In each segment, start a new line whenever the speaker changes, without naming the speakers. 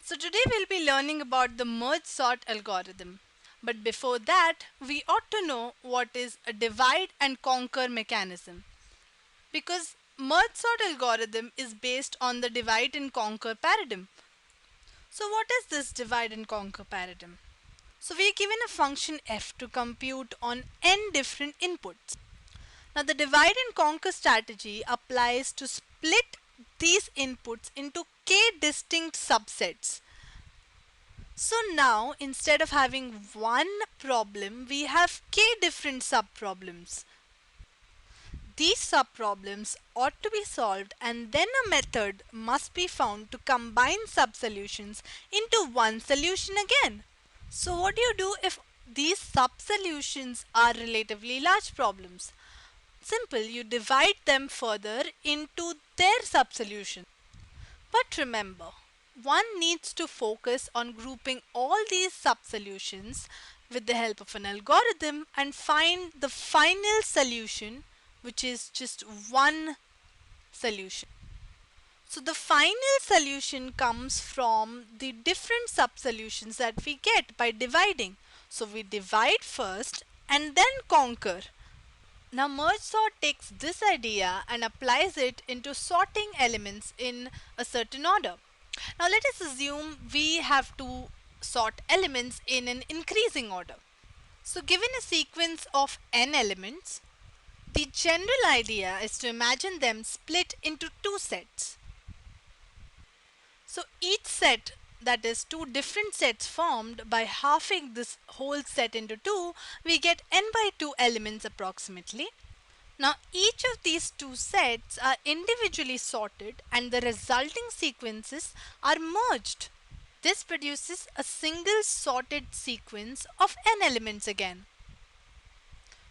So today we'll be learning about the merge sort algorithm. But before that, we ought to know what is a divide and conquer mechanism. Because merge sort algorithm is based on the divide and conquer paradigm. So what is this divide and conquer paradigm? So we are given a function f to compute on n different inputs. Now the divide and conquer strategy applies to split these inputs into k distinct subsets. So now instead of having one problem, we have k different subproblems. These subproblems ought to be solved and then a method must be found to combine subsolutions into one solution again. So what do you do if these subsolutions are relatively large problems? Simple, you divide them further into their subsolutions. But remember, one needs to focus on grouping all these subsolutions with the help of an algorithm and find the final solution, which is just one solution. So the final solution comes from the different subsolutions that we get by dividing. So we divide first and then conquer. Now merge sort takes this idea and applies it into sorting elements in a certain order. Now let us assume we have to sort elements in an increasing order. So given a sequence of n elements, the general idea is to imagine them split into two sets. So each set, that is two different sets formed by halving this whole set into two, we get n by 2 elements approximately. Now each of these two sets are individually sorted and the resulting sequences are merged. This produces a single sorted sequence of n elements again.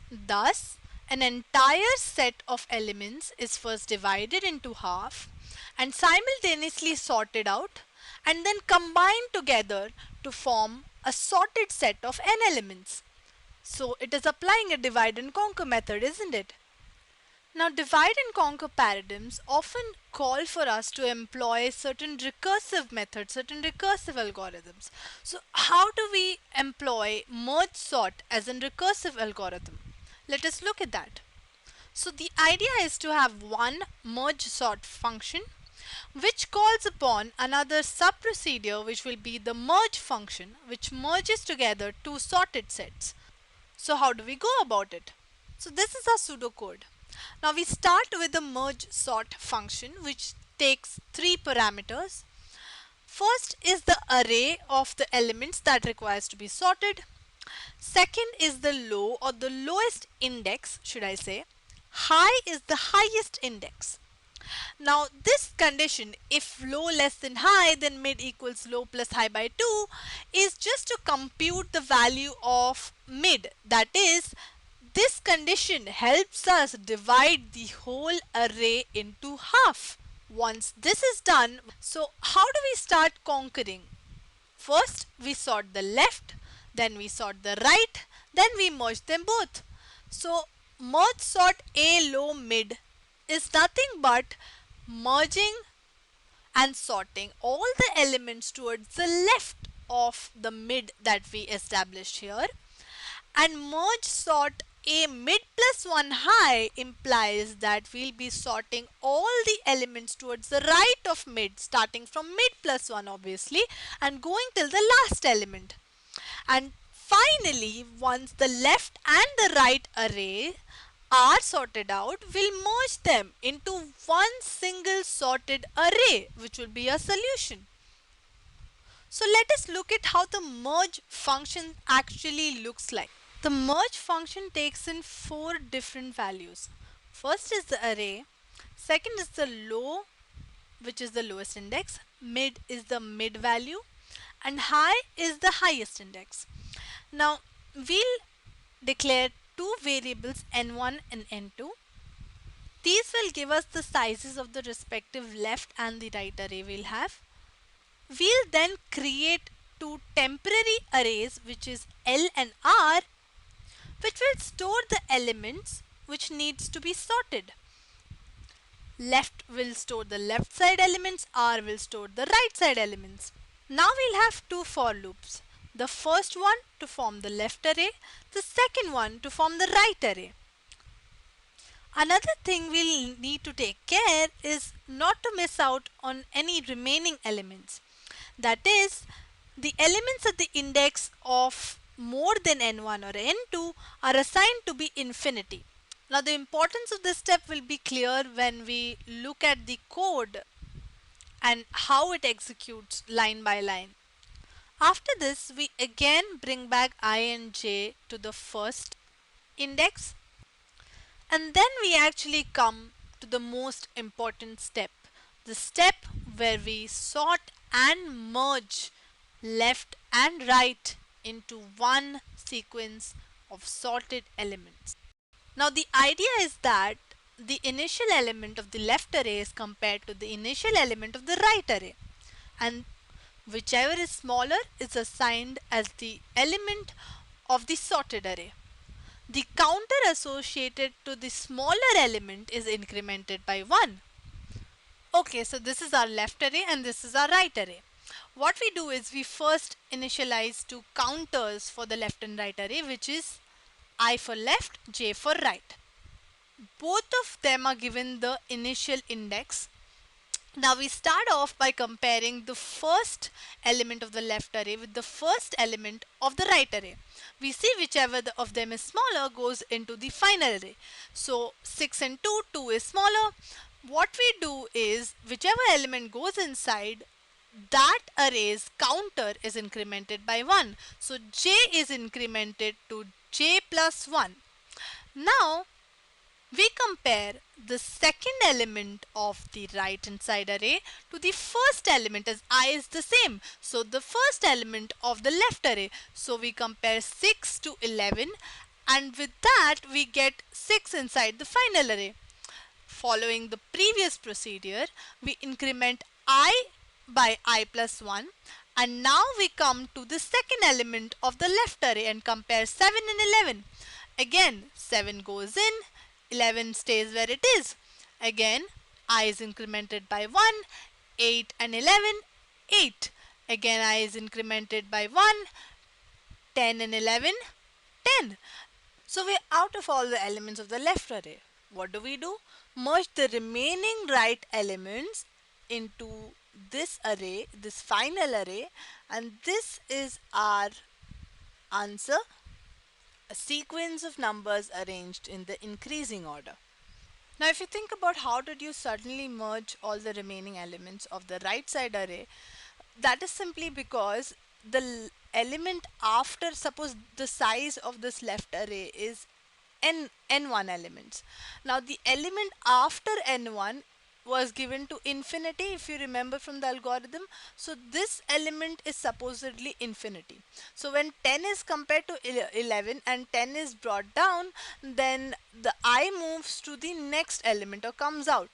Thus, an entire set of elements is first divided into half and simultaneously sorted out and then combined together to form a sorted set of n elements. So it is applying a divide and conquer method, isn't it? Now divide and conquer paradigms often call for us to employ certain recursive methods, certain recursive algorithms. So how do we employ merge sort as a recursive algorithm? Let us look at that. So the idea is to have one merge sort function which calls upon another sub-procedure which will be the merge function which merges together two sorted sets. So how do we go about it? So this is our pseudocode. Now we start with the merge sort function which takes three parameters. First is the array of the elements that requires to be sorted. Second is the low or the lowest index, should I say. High is the highest index. Now this condition, if low less than high, then mid equals low plus high by 2, is just to compute the value of mid. That is, this condition helps us divide the whole array into half. Once this is done, so how do we start conquering? First we sort the left, then we sort the right, then we merge them both. So merge sort A low mid is nothing but merging and sorting all the elements towards the left of the mid that we established here, and merge sort A mid plus 1 high implies that we'll be sorting all the elements towards the right of mid, starting from mid plus 1 obviously and going till the last element. And finally, once the left and the right array are sorted out, we'll merge them into one single sorted array, which will be a solution. So let us look at how the merge function actually looks like. The merge function takes in four different values. First is the array, second is the low, which is the lowest index, mid is the mid value, and high is the highest index. Now we'll declare two variables n1 and n2. These will give us the sizes of the respective left and the right array we'll have. We'll then create two temporary arrays, which is L and R, which will store the elements which needs to be sorted. Left will store the left side elements, R will store the right side elements. Now we'll have two for loops. The first one to form the left array, the second one to form the right array. Another thing we'll need to take care is not to miss out on any remaining elements. That is, the elements at the index of more than n1 or n2 are assigned to be infinity. Now the importance of this step will be clear when we look at the code and how it executes line by line. After this, we again bring back I and j to the first index, and then we actually come to the most important step, the step where we sort and merge left and right into one sequence of sorted elements. Now the idea is that the initial element of the left array is compared to the initial element of the right array, and whichever is smaller is assigned as the element of the sorted array. The counter associated to the smaller element is incremented by 1. Okay, so this is our left array and this is our right array. What we do is we first initialize two counters for the left and right array, which is I for left, j for right. Both of them are given the initial index. Now we start off by comparing the first element of the left array with the first element of the right array. We see whichever of them is smaller goes into the final array. So 6 and 2, 2 is smaller. What we do is whichever element goes inside, that array's counter is incremented by 1. So j is incremented to j plus 1. Now we compare the second element of the right hand side array to the first element, as I is the same. So the first element of the left array. So we compare 6 to 11, and with that we get 6 inside the final array. Following the previous procedure, we increment I by I plus 1, and now we come to the second element of the left array and compare 7 and 11. Again 7 goes in, 11 stays where it is. Again I is incremented by 1, 8 and 11, 8. Again I is incremented by 1, 10 and 11, 10. So we're out of all the elements of the left array. What do? Merge the remaining right elements into this array, this final array, and this is our answer, a sequence of numbers arranged in the increasing order. Now if you think about how did you suddenly merge all the remaining elements of the right side array, that is simply because the element after, suppose the size of this left array is n1 elements. Now the element after n1 was given to infinity, if you remember from the algorithm. So this element is supposedly infinity. So when 10 is compared to 11 and 10 is brought down, then the I moves to the next element or comes out.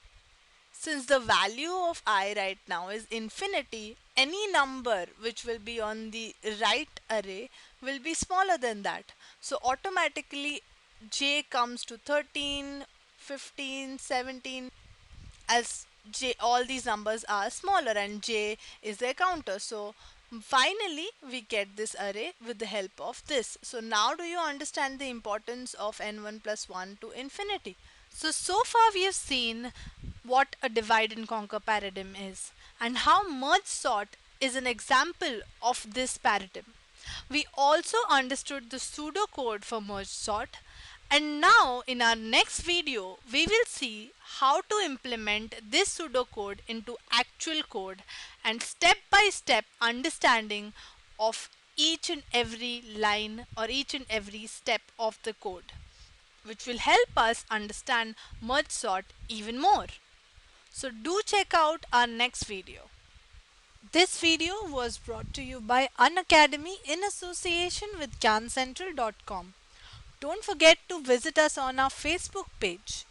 Since the value of I right now is infinity, any number which will be on the right array will be smaller than that. So automatically j comes to 13, 15, 17, as j, all these numbers are smaller and j is their counter. So finally we get this array with the help of this. So now do you understand the importance of n1 plus 1 to infinity? So far we have seen what a divide and conquer paradigm is and how merge sort is an example of this paradigm. We also understood the pseudocode for merge sort, and now in our next video we will see how to implement this pseudocode into actual code and step by step understanding of each and every line or each and every step of the code, which will help us understand merge sort even more. So do check out our next video. This video was brought to you by Unacademy in association with GyanCentral.com. Don't forget to visit us on our Facebook page.